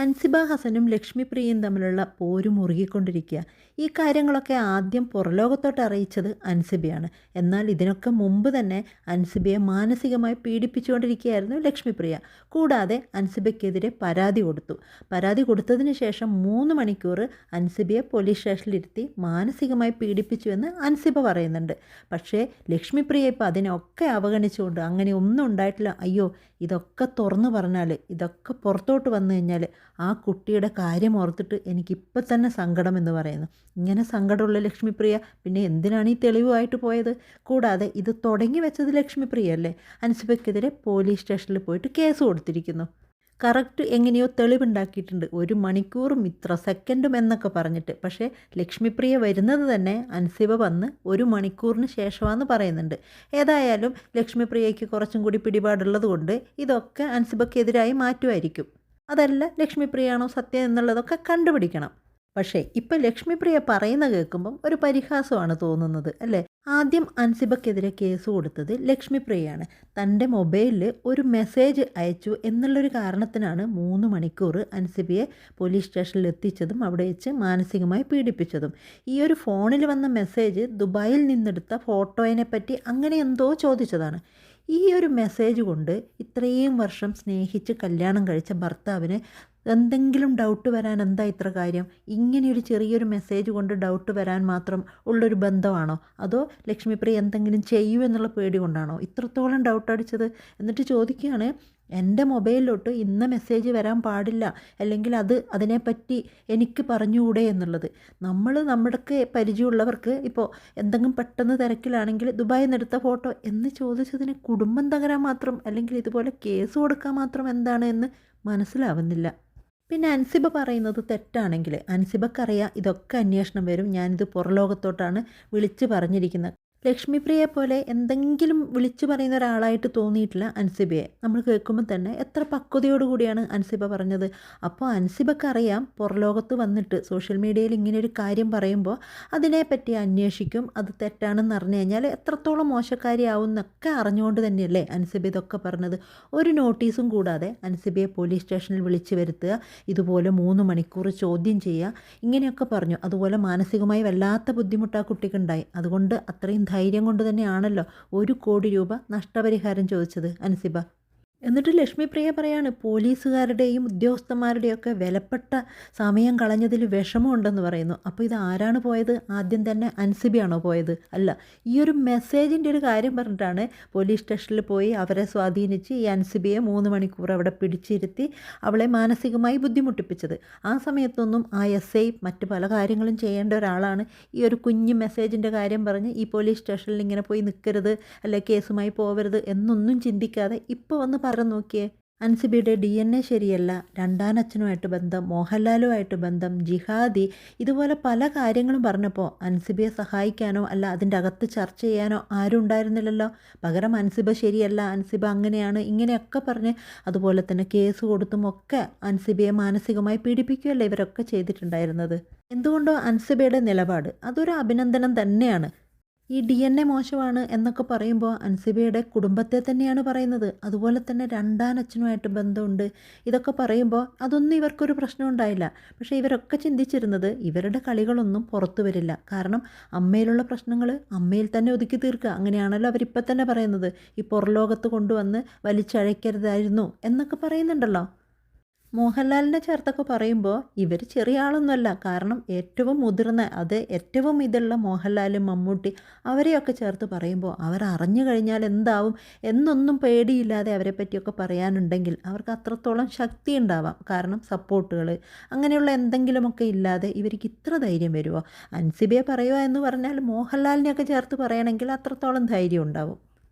അൻസിബ ഹസനും ലക്ഷ്മിപ്രിയയും തമ്മിലുള്ള പോര് മുറുകിക്കൊണ്ടിരിക്കുക. ഈ കാര്യങ്ങളൊക്കെ ആദ്യം പുറലോകത്തോട്ട് അറിയിച്ചത് അൻസിബയാണ്. എന്നാൽ ഇതിനൊക്കെ മുമ്പ് തന്നെ അൻസിബയെ മാനസികമായി പീഡിപ്പിച്ചുകൊണ്ടിരിക്കുകയായിരുന്നു ലക്ഷ്മിപ്രിയ. കൂടാതെ അൻസിബയ്ക്കെതിരെ പരാതി കൊടുത്തു. പരാതി കൊടുത്തതിന് ശേഷം 3 മണിക്കൂർ അൻസിബയെ പോലീസ് സ്റ്റേഷനിലിരുത്തി മാനസികമായി പീഡിപ്പിച്ചുവെന്ന് അൻസിബ പറയുന്നുണ്ട്. പക്ഷേ ലക്ഷ്മിപ്രിയ ഇപ്പോൾ അതിനൊക്കെ അവഗണിച്ചുകൊണ്ട് അങ്ങനെ ഒന്നും ഉണ്ടായിട്ടില്ല, അയ്യോ ഇതൊക്കെ തുറന്നു പറഞ്ഞാൽ, ഇതൊക്കെ പുറത്തോട്ട് വന്നു കഴിഞ്ഞാൽ ആ കുട്ടിയുടെ കാര്യം ഓർത്തിട്ട് എനിക്കിപ്പോൾ തന്നെ സങ്കടം എന്ന് പറയുന്നു. ഇങ്ങനെ സങ്കടമുള്ള ലക്ഷ്മിപ്രിയ പിന്നെ എന്തിനാണ് ഈ തെളിവുമായിട്ട് പോയത്? കൂടാതെ ഇത് തുടങ്ങി വെച്ചത് ലക്ഷ്മിപ്രിയ അല്ലേ? അൻസിബയ്ക്കെതിരെ പോലീസ് സ്റ്റേഷനിൽ പോയിട്ട് കേസ് കൊടുത്തിരിക്കുന്നു. കറക്റ്റ് എങ്ങനെയോ തെളിവുണ്ടാക്കിയിട്ടുണ്ട്, 1 മണിക്കൂറും ഇത്ര സെക്കൻഡും എന്നൊക്കെ പറഞ്ഞിട്ട്. പക്ഷേ ലക്ഷ്മിപ്രിയ വരുന്നത് തന്നെ അൻസിബ വന്ന് 1 മണിക്കൂറിന് ശേഷമാണെന്ന് പറയുന്നുണ്ട്. ഏതായാലും ലക്ഷ്മിപ്രിയയ്ക്ക് കുറച്ചും കൂടി പിടിപാടുള്ളത് കൊണ്ട് ഇതൊക്കെ അൻസിബയ്ക്കെതിരായി മാറ്റുമായിരിക്കും. അതല്ല ലക്ഷ്മിപ്രിയാണോ സത്യം എന്നുള്ളതൊക്കെ കണ്ടുപിടിക്കണം. പക്ഷേ ഇപ്പം ലക്ഷ്മിപ്രിയ പറയുന്ന കേൾക്കുമ്പം ഒരു പരിഹാസമാണ് തോന്നുന്നത് അല്ലേ? ആദ്യം അൻസിബയ്ക്കെതിരെ കേസ് കൊടുത്തത് ലക്ഷ്മിപ്രിയയാണ്. തൻ്റെ മൊബൈലിൽ ഒരു മെസ്സേജ് അയച്ചു എന്നുള്ളൊരു കാരണത്തിനാണ് 3 മണിക്കൂർ അൻസിബയെ പോലീസ് സ്റ്റേഷനിൽ എത്തിച്ചതും അവിടെ വെച്ച് മാനസികമായി പീഡിപ്പിച്ചതും. ഈ ഒരു ഫോണിൽ വന്ന മെസ്സേജ് ദുബായിൽ നിന്നെടുത്ത ഫോട്ടോയെ പറ്റി അങ്ങനെ എന്തോ ചോദിച്ചതാണ്. ഈ ഒരു മെസ്സേജ് കൊണ്ട് ഇത്രയും വർഷം സ്നേഹിച്ച് കല്യാണം കഴിച്ച ഭർത്താവിന് എന്തെങ്കിലും ഡൗട്ട് വരാൻ എന്താ ഇത്ര കാര്യം? ഇങ്ങനെയൊരു ചെറിയൊരു മെസ്സേജ് കൊണ്ട് ഡൗട്ട് വരാൻ മാത്രം ഉള്ളൊരു ബന്ധമാണോ? അതോ ലക്ഷ്മിപ്രിയ എന്തെങ്കിലും ചെയ്യൂ എന്നുള്ള പേടി കൊണ്ടാണോ ഇത്രത്തോളം ഡൗട്ട് അടിച്ചത്? എന്നിട്ട് ചോദിക്കുകയാണ്, എൻ്റെ മൊബൈലിലോട്ട് ഇന്ന മെസ്സേജ് വരാൻ പാടില്ല, അല്ലെങ്കിൽ അതിനെപ്പറ്റി എനിക്ക് പറഞ്ഞുകൂടെ എന്നുള്ളത്. നമ്മുടെയൊക്കെ പരിചയമുള്ളവർക്ക് ഇപ്പോൾ എന്തെങ്കിലും പെട്ടെന്ന് തിരക്കിലാണെങ്കിൽ ദുബായിൽ നിന്ന് എടുത്ത ഫോട്ടോ എന്ന് ചോദിച്ചതിന് കുടുംബം തകരാൻ മാത്രം, അല്ലെങ്കിൽ ഇതുപോലെ കേസ് കൊടുക്കാൻ മാത്രം എന്താണ് എന്ന് മനസ്സിലാവുന്നില്ല. പിന്നെ അൻസിബ പറയുന്നത് തെറ്റാണെങ്കിൽ അൻസിബക്കറിയാം ഇതൊക്കെ അന്വേഷണം വരും, ഞാനിത് പുറലോകത്തോട്ടാണ് വിളിച്ച് പറഞ്ഞിരിക്കുന്നത്. ലക്ഷ്മിപ്രിയയെ പോലെ എന്തെങ്കിലും വിളിച്ചു പറയുന്ന ഒരാളായിട്ട് തോന്നിയിട്ടില്ല അൻസിബയെ. നമ്മൾ കേൾക്കുമ്പോൾ തന്നെ എത്ര പക്വതയോടുകൂടിയാണ് അൻസിബ പറഞ്ഞത്. അപ്പോൾ അൻസിബക്കറിയാം പുറലോകത്ത് വന്നിട്ട് സോഷ്യൽ മീഡിയയിൽ ഇങ്ങനെയൊരു കാര്യം പറയുമ്പോൾ അതിനെപ്പറ്റി അന്വേഷിക്കും, അത് തെറ്റാണെന്ന് അറിഞ്ഞു കഴിഞ്ഞാൽ എത്രത്തോളം മോശക്കാരിയാവും എന്നൊക്കെ അറിഞ്ഞുകൊണ്ട് തന്നെയല്ലേ അൻസിബ ഇതൊക്കെ പറഞ്ഞത്. ഒരു നോട്ടീസും കൂടാതെ അൻസിബയെ പോലീസ് സ്റ്റേഷനിൽ വിളിച്ചു വരുത്തുക, ഇതുപോലെ 3 മണിക്കൂർ ചോദ്യം ചെയ്യുക, ഇങ്ങനെയൊക്കെ പറഞ്ഞു. അതുപോലെ മാനസികമായി വല്ലാത്ത ബുദ്ധിമുട്ട് ആ കുട്ടിക്കുണ്ടായി. അതുകൊണ്ട് അത്രയും ധൈര്യം കൊണ്ട് തന്നെയാണല്ലോ 1 കോടി രൂപ നഷ്ടപരിഹാരം ചോദിച്ചത് അൻസിബ. എന്നിട്ട് ലക്ഷ്മിപ്രിയ പറയാണ്, പോലീസുകാരുടെയും ഉദ്യോഗസ്ഥന്മാരുടെയൊക്കെ വിലപ്പെട്ട സമയം കളഞ്ഞതിൽ വിഷമമുണ്ടെന്ന് പറയുന്നു. അപ്പോൾ ഇത് ആരാണ് പോയത്? ആദ്യം തന്നെ അൻസിബയാണോ പോയത്? അല്ല, ഈ ഒരു മെസ്സേജിൻ്റെ ഒരു കാര്യം പറഞ്ഞിട്ടാണ് പോലീസ് സ്റ്റേഷനിൽ പോയി അവരെ സ്വാധീനിച്ച് ഈ അൻസിബയെ 3 മണിക്കൂർ അവിടെ പിടിച്ചിരുത്തി അവളെ മാനസികമായി ബുദ്ധിമുട്ടിപ്പിച്ചത്. ആ സമയത്തൊന്നും ആ SI മറ്റ് പല കാര്യങ്ങളും ചെയ്യേണ്ട ഒരാളാണ്. ഈ ഒരു കുഞ്ഞു മെസ്സേജിൻ്റെ കാര്യം പറഞ്ഞ് ഈ പോലീസ് സ്റ്റേഷനിൽ ഇങ്ങനെ പോയി നിൽക്കരുത്, അല്ലെ കേസുമായി പോകരുത് എന്നൊന്നും ചിന്തിക്കാതെ ഇപ്പോൾ വന്ന് പറഞ്ഞു നോക്കിയേ. അൻസിബയുടെ DNA ശരിയല്ല, രണ്ടാനച്ഛനുമായിട്ട് ബന്ധം, മോഹൻലാലുമായിട്ട് ബന്ധം, ജിഹാദി, ഇതുപോലെ പല കാര്യങ്ങളും പറഞ്ഞപ്പോൾ അൻസിബയെ സഹായിക്കാനോ അല്ല അതിൻ്റെ അകത്ത് ചർച്ച ചെയ്യാനോ ആരും ഉണ്ടായിരുന്നില്ലല്ലോ. പകരം അൻസിബ ശരിയല്ല, അൻസിബ അങ്ങനെയാണ്, ഇങ്ങനെയൊക്കെ പറഞ്ഞ് അതുപോലെ തന്നെ കേസ് കൊടുത്തും ഒക്കെ അൻസിബയെ മാനസികമായി പീഡിപ്പിക്കുകയല്ലേ ഇവരൊക്കെ ചെയ്തിട്ടുണ്ടായിരുന്നത്. എന്തുകൊണ്ടോ അൻസിബയുടെ നിലപാട് അതൊരു അഭിനന്ദനം തന്നെയാണ്. ഈ DNA മോശമാണ് എന്നൊക്കെ പറയുമ്പോൾ അൻസിബയുടെ കുടുംബത്തെ തന്നെയാണ് പറയുന്നത്. അതുപോലെ തന്നെ രണ്ടാനച്ഛനുമായിട്ട് ബന്ധമുണ്ട്, ഇതൊക്കെ പറയുമ്പോൾ അതൊന്നും ഇവർക്കൊരു പ്രശ്നം ഉണ്ടായില്ല. പക്ഷേ ഇവരൊക്കെ ചിന്തിച്ചിരുന്നത് ഇവരുടെ കളികളൊന്നും പുറത്തു വരില്ല, കാരണം അമ്മയിലുള്ള പ്രശ്നങ്ങൾ അമ്മയിൽ തന്നെ ഒതുക്കി തീർക്കുക, അങ്ങനെയാണല്ലോ അവരിപ്പോൾ തന്നെ പറയുന്നത്. ഈ പുറലോകത്ത് കൊണ്ടുവന്ന് വലിച്ചഴക്കരുതായിരുന്നു എന്നൊക്കെ പറയുന്നുണ്ടല്ലോ. മോഹൻലാലിനെ ചേർത്തൊക്കെ പറയുമ്പോൾ ഇവർ ചെറിയ ആളൊന്നുമല്ല, കാരണം ഏറ്റവും മുതിർന്ന ഏറ്റവും ഇതുള്ള മോഹൻലാലും മമ്മൂട്ടി അവരെയൊക്കെ ചേർത്ത് പറയുമ്പോൾ അവർ അറിഞ്ഞു കഴിഞ്ഞാൽ എന്താവും എന്നൊന്നും പേടിയില്ലാതെ അവരെ പറ്റിയൊക്കെ പറയാനുണ്ടെങ്കിൽ അവർക്ക് അത്രത്തോളം ശക്തി ഉണ്ടാവാം. കാരണം സപ്പോർട്ടുകൾ അങ്ങനെയുള്ള എന്തെങ്കിലുമൊക്കെ ഇല്ലാതെ ഇവർക്ക് ഇത്ര ധൈര്യം വരുമോ? അൻസിബയെ പറയുക എന്ന് പറഞ്ഞാൽ മോഹൻലാലിനെയൊക്കെ ചേർത്ത് പറയണമെങ്കിൽ അത്രത്തോളം ധൈര്യം ഉണ്ടാവും.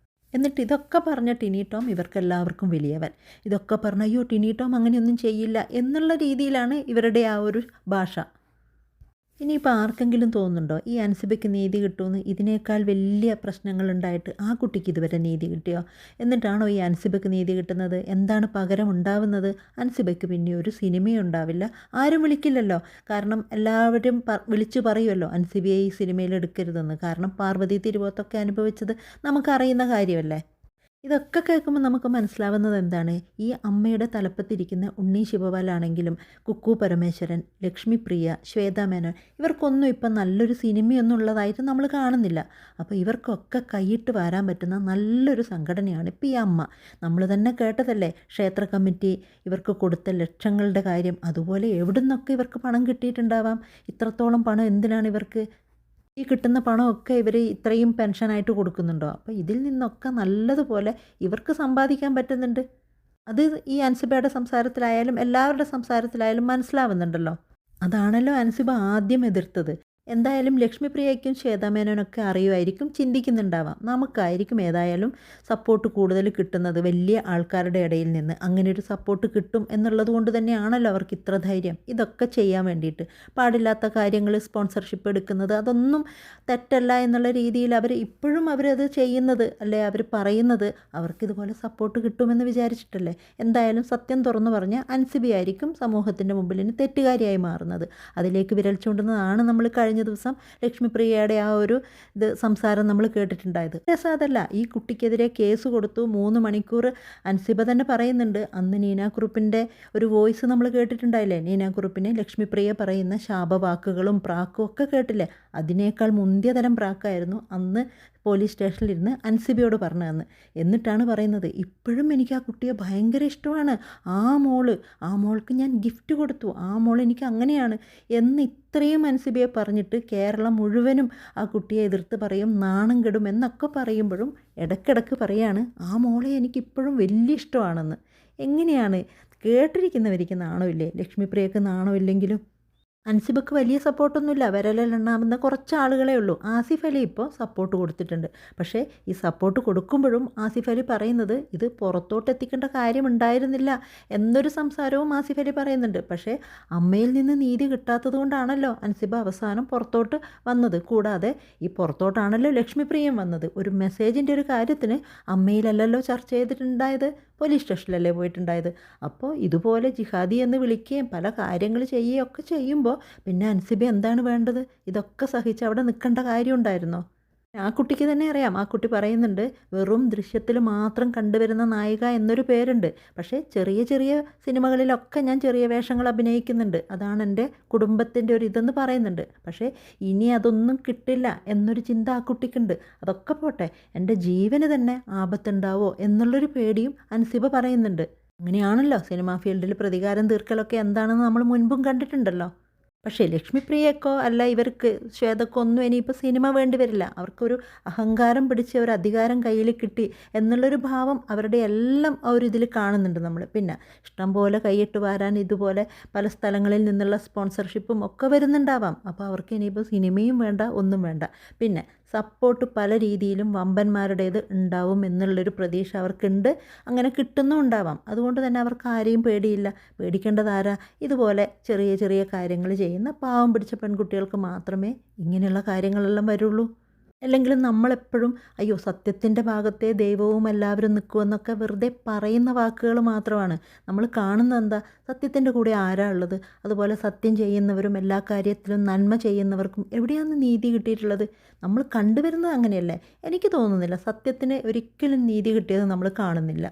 എന്നിട്ട് ഇതൊക്കെ പറഞ്ഞ ടിനി ടോം ഇവർക്കെല്ലാവർക്കും വലിയവൻ. ഇതൊക്കെ പറഞ്ഞ അയ്യോ ടിനി ടോം അങ്ങനെയൊന്നും ചെയ്യില്ല എന്നുള്ള രീതിയിലാണ് ഇവരുടെ ആ ഒരു ഭാഷ. ഇനിയിപ്പോൾ ആർക്കെങ്കിലും തോന്നുന്നുണ്ടോ ഈ അൻസിബയ്ക്ക് നീതി കിട്ടുമെന്ന്? ഇതിനേക്കാൾ വലിയ പ്രശ്നങ്ങളുണ്ടായിട്ട് ആ കുട്ടിക്ക് ഇതുവരെ നീതി കിട്ടിയോ? എന്നിട്ടാണോ ഈ അൻസിബയ്ക്ക് നീതി കിട്ടുന്നത്? എന്താണ് പകരം ഉണ്ടാവുന്നത്? അൻസിബയ്ക്ക് പിന്നെ ഒരു സിനിമയും ഉണ്ടാവില്ല, ആരും വിളിക്കില്ലല്ലോ. കാരണം എല്ലാവരും വിളിച്ചു പറയുമല്ലോ അൻസിബയെ ഈ സിനിമയിൽ എടുക്കരുതെന്ന്. കാരണം പാർവതി തിരുവോത്തൊക്കെ അനുഭവിച്ചത് നമുക്കറിയുന്ന കാര്യമല്ലേ. ഇതൊക്കെ കേൾക്കുമ്പോൾ നമുക്ക് മനസ്സിലാവുന്നത് എന്താണ്? ഈ അമ്മയുടെ തലപ്പത്തിരിക്കുന്ന ഉണ്ണി ശിവപാലാണെങ്കിലും, കുക്കു പരമേശ്വരൻ, ലക്ഷ്മിപ്രിയ, ശ്വേതാ മേനോൻ ഇവർക്കൊന്നും ഇപ്പം നല്ലൊരു സിനിമയൊന്നും ഉള്ളതായിട്ട് നമ്മൾ കാണുന്നില്ല. അപ്പോൾ ഇവർക്കൊക്കെ കൈയിട്ട് വാരാൻ പറ്റുന്ന നല്ലൊരു സംഘടനയാണ് ഇപ്പോൾ ഈ അമ്മ. നമ്മൾ തന്നെ കേട്ടതല്ലേ, ക്ഷേത്ര കമ്മിറ്റി ഇവർക്ക് കൊടുത്ത ലക്ഷങ്ങളുടെ കാര്യം. അതുപോലെ എവിടുന്നൊക്കെ ഇവർക്ക് പണം കിട്ടിയിട്ടുണ്ടാവാം? ഇത്രത്തോളം പണം എന്തിനാണ് ഇവർക്ക്? ഈ കിട്ടുന്ന പണമൊക്കെ ഇവർ ഇത്രയും പെൻഷനായിട്ട് കൊടുക്കുന്നുണ്ടോ? അപ്പോൾ ഇതിൽ നിന്നൊക്കെ നല്ലതുപോലെ ഇവർക്ക് സമ്പാദിക്കാൻ പറ്റുന്നുണ്ട്. അത് ഈ അൻസിബയുടെ സംസാരത്തിലായാലും എല്ലാവരുടെ സംസാരത്തിലായാലും മനസ്സിലാവുന്നുണ്ടല്ലോ. അതാണല്ലോ അൻസിബ ആദ്യം എതിർത്തത്. എന്തായാലും ലക്ഷ്മിപ്രിയയ്ക്കും ശ്വേതാ മേനോനൊക്കെ അറിയുമായിരിക്കും, ചിന്തിക്കുന്നുണ്ടാവാം. നമുക്കായിരിക്കും ഏതായാലും സപ്പോർട്ട് കൂടുതൽ കിട്ടുന്നത് വലിയ ആൾക്കാരുടെ ഇടയിൽ നിന്ന്. അങ്ങനെ ഒരു സപ്പോർട്ട് കിട്ടും എന്നുള്ളത് കൊണ്ട് തന്നെയാണല്ലോ അവർക്ക് ഇത്ര ധൈര്യം ഇതൊക്കെ ചെയ്യാൻ വേണ്ടിയിട്ട്. പാടില്ലാത്ത കാര്യങ്ങൾ സ്പോൺസർഷിപ്പ് എടുക്കുന്നത് അതൊന്നും തെറ്റല്ല എന്നുള്ള രീതിയിൽ ഇപ്പോഴും അവരത് ചെയ്യുന്നത് അല്ലേ, അവർ പറയുന്നത് അവർക്കിതുപോലെ സപ്പോർട്ട് കിട്ടുമെന്ന് വിചാരിച്ചിട്ടല്ലേ. എന്തായാലും സത്യം തുറന്നു പറഞ്ഞാൽ അൻസിബി ആയിരിക്കും സമൂഹത്തിൻ്റെ മുമ്പിൽ ഇനി തെറ്റുകാരിയായി മാറുന്നത്. അതിലേക്ക് വിരൽ ചൂണ്ടുന്നതാണ് നമ്മൾ കഴിഞ്ഞ ദിവസം ലക്ഷ്മിപ്രിയയുടെ ആ ഒരു സംസാരം നമ്മൾ കേട്ടിട്ടുണ്ടായത്. രസം അതല്ല, ഈ കുട്ടിക്കെതിരെ കേസ് കൊടുത്തു 3 മണിക്കൂർ അൻസിബ തന്നെ പറയുന്നുണ്ട്. അന്ന് നീന കുറുപ്പിൻ്റെ ഒരു വോയിസ് നമ്മൾ കേട്ടിട്ടുണ്ടായില്ലേ? നീന കുറുപ്പിന് ലക്ഷ്മിപ്രിയ പറയുന്ന ശാപവാക്കുകളും പ്രാക്കും ഒക്കെ കേട്ടില്ലേ? അതിനേക്കാൾ മുന്തിയ തരം പ്രാക്കായിരുന്നു അന്ന് പോലീസ് സ്റ്റേഷനിലിരുന്ന് അൻസിബയോട് പറഞ്ഞതെന്ന്. എന്നിട്ടാണ് പറയുന്നത്, ഇപ്പോഴും എനിക്ക് ആ കുട്ടിയെ ഭയങ്കര ഇഷ്ടമാണ്, ആ മോൾക്ക് ഞാൻ ഗിഫ്റ്റ് കൊടുത്തു, ആ മോൾ എനിക്ക് അങ്ങനെയാണ് എന്ന് ഇത്രയും അൻസിബയെ പറഞ്ഞിട്ട് കേരളം മുഴുവനും ആ കുട്ടിയെ എതിർത്ത് പറയും, നാണം കെടും എന്നൊക്കെ പറയുമ്പോഴും ഇടയ്ക്കിടയ്ക്ക് പറയാണ് ആ മോളെ എനിക്കിപ്പോഴും വലിയ ഇഷ്ടമാണെന്ന്. എങ്ങനെയാണ്? കേട്ടിരിക്കുന്നവർക്ക് നാണമില്ലേ? ലക്ഷ്മിപ്രിയക്ക് നാണമില്ലെങ്കിലും അൻസിബക്ക് വലിയ സപ്പോർട്ടൊന്നുമില്ല, വിരലിലെണ്ണാവുന്ന കുറച്ച് ആളുകളേ ഉള്ളൂ. ആസിഫ് അലി ഇപ്പോൾ സപ്പോർട്ട് കൊടുത്തിട്ടുണ്ട്. പക്ഷേ ഈ സപ്പോർട്ട് കൊടുക്കുമ്പോഴും ആസിഫ് അലി പറയുന്നത് ഇത് പുറത്തോട്ട് എത്തിക്കേണ്ട കാര്യമുണ്ടായിരുന്നില്ല എന്നൊരു സംസാരവും ആസിഫ് അലി പറയുന്നുണ്ട്. പക്ഷേ അമ്മയിൽ നിന്ന് നീതി കിട്ടാത്തത് കൊണ്ടാണല്ലോ അൻസിബ അവസാനം പുറത്തോട്ട് വന്നത്. കൂടാതെ ഈ പുറത്തോട്ടാണല്ലോ ലക്ഷ്മിപ്രിയം വന്നത്. ഒരു മെസ്സേജിൻ്റെ ഒരു കാര്യത്തിന് അമ്മയിലല്ലല്ലോ ചർച്ച ചെയ്തിട്ടുണ്ടായത്, പോലീസ് സ്റ്റേഷനിലല്ലേ പോയിട്ടുണ്ടായത്. അപ്പോൾ ഇതുപോലെ ജിഹാദി എന്ന് വിളിക്കുകയും പല കാര്യങ്ങൾ ചെയ്യുകയും ഒക്കെ ചെയ്യുമ്പോൾ പിന്നെ അൻസിബ എന്താണ് വേണ്ടത്? ഇതൊക്കെ സഹിച്ച് അവിടെ നിൽക്കേണ്ട കാര്യം ഉണ്ടായിരുന്നോ? ആ കുട്ടിക്ക് തന്നെ അറിയാം. ആ കുട്ടി പറയുന്നുണ്ട്, വെറും ദൃശ്യത്തിൽ മാത്രം കണ്ടുവരുന്ന നായിക എന്നൊരു പേരുണ്ട്. പക്ഷേ ചെറിയ ചെറിയ സിനിമകളിലൊക്കെ ഞാൻ ചെറിയ വേഷങ്ങൾ അഭിനയിക്കുന്നുണ്ട്, അതാണ് എൻ്റെ കുടുംബത്തിൻ്റെ ഒരു ഇതെന്ന് പറയുന്നുണ്ട്. പക്ഷേ ഇനി അതൊന്നും കിട്ടില്ല എന്നൊരു ചിന്ത ആ കുട്ടിക്കുണ്ട്. അതൊക്കെ പോട്ടെ, എൻ്റെ ജീവന് തന്നെ ആപത്തുണ്ടാവോ എന്നുള്ളൊരു പേടിയും അൻസിബ പറയുന്നുണ്ട്. അങ്ങനെയാണല്ലോ സിനിമാ ഫീൽഡിൽ പ്രതികാരം തീർക്കലൊക്കെ എന്താണെന്ന് നമ്മൾ മുൻപും കണ്ടിട്ടുണ്ടല്ലോ. പക്ഷേ ലക്ഷ്മിപ്രിയക്കോ അല്ല ഇവർക്ക് ശ്വേതക്കോ ഒന്നും ഇനിയിപ്പോൾ സിനിമ വേണ്ടി വരില്ല. അവർക്കൊരു അഹങ്കാരം പിടിച്ച് ഒരു അധികാരം കയ്യിൽ കിട്ടി എന്നുള്ളൊരു ഭാവം അവരുടെ എല്ലാം ആ ഒരു ഇതിൽ കാണുന്നുണ്ട് നമ്മൾ. പിന്നെ ഇഷ്ടം പോലെ കൈയിട്ട് വാരാൻ ഇതുപോലെ പല സ്ഥലങ്ങളിൽ നിന്നുള്ള സ്പോൺസർഷിപ്പും ഒക്കെ വരുന്നുണ്ടാവാം. അപ്പോൾ അവർക്ക് ഇനിയിപ്പോൾ സിനിമയും വേണ്ട, ഒന്നും വേണ്ട. പിന്നെ സപ്പോർട്ട് പല രീതിയിലും വമ്പന്മാരുടേത് ഉണ്ടാവും എന്നുള്ളൊരു പ്രതീക്ഷ അവർക്കുണ്ട്. അങ്ങനെ കിട്ടുന്നും ഉണ്ടാവാം. അതുകൊണ്ട് തന്നെ അവർക്ക് ആരെയും പേടിയില്ല. പേടിക്കേണ്ടത് ആരാ? ഇതുപോലെ ചെറിയ ചെറിയ കാര്യങ്ങൾ ചെയ്യുന്ന പാവം പിടിച്ച പെൺകുട്ടികൾക്ക് മാത്രമേ ഇങ്ങനെയുള്ള കാര്യങ്ങളെല്ലാം വരുള്ളൂ. അല്ലെങ്കിലും നമ്മളെപ്പോഴും അയ്യോ സത്യത്തിൻ്റെ ഭാഗത്തെ ദൈവവും എല്ലാവരും നിൽക്കുമെന്നൊക്കെ വെറുതെ പറയുന്ന വാക്കുകൾ മാത്രമാണ്. നമ്മൾ കാണുന്നത് എന്താ? സത്യത്തിൻ്റെ കൂടെ ആരാ ഉള്ളത്? അതുപോലെ സത്യം ചെയ്യുന്നവരും എല്ലാ കാര്യത്തിലും നന്മ ചെയ്യുന്നവർക്കും എവിടെയാണ് നീതി കിട്ടിയിട്ടുള്ളത്? നമ്മൾ കണ്ടുവരുന്നത് അങ്ങനെയല്ലേ? എനിക്ക് തോന്നുന്നില്ല സത്യത്തിന് ഒരിക്കലും നീതി കിട്ടിയത് നമ്മൾ കാണുന്നില്ല.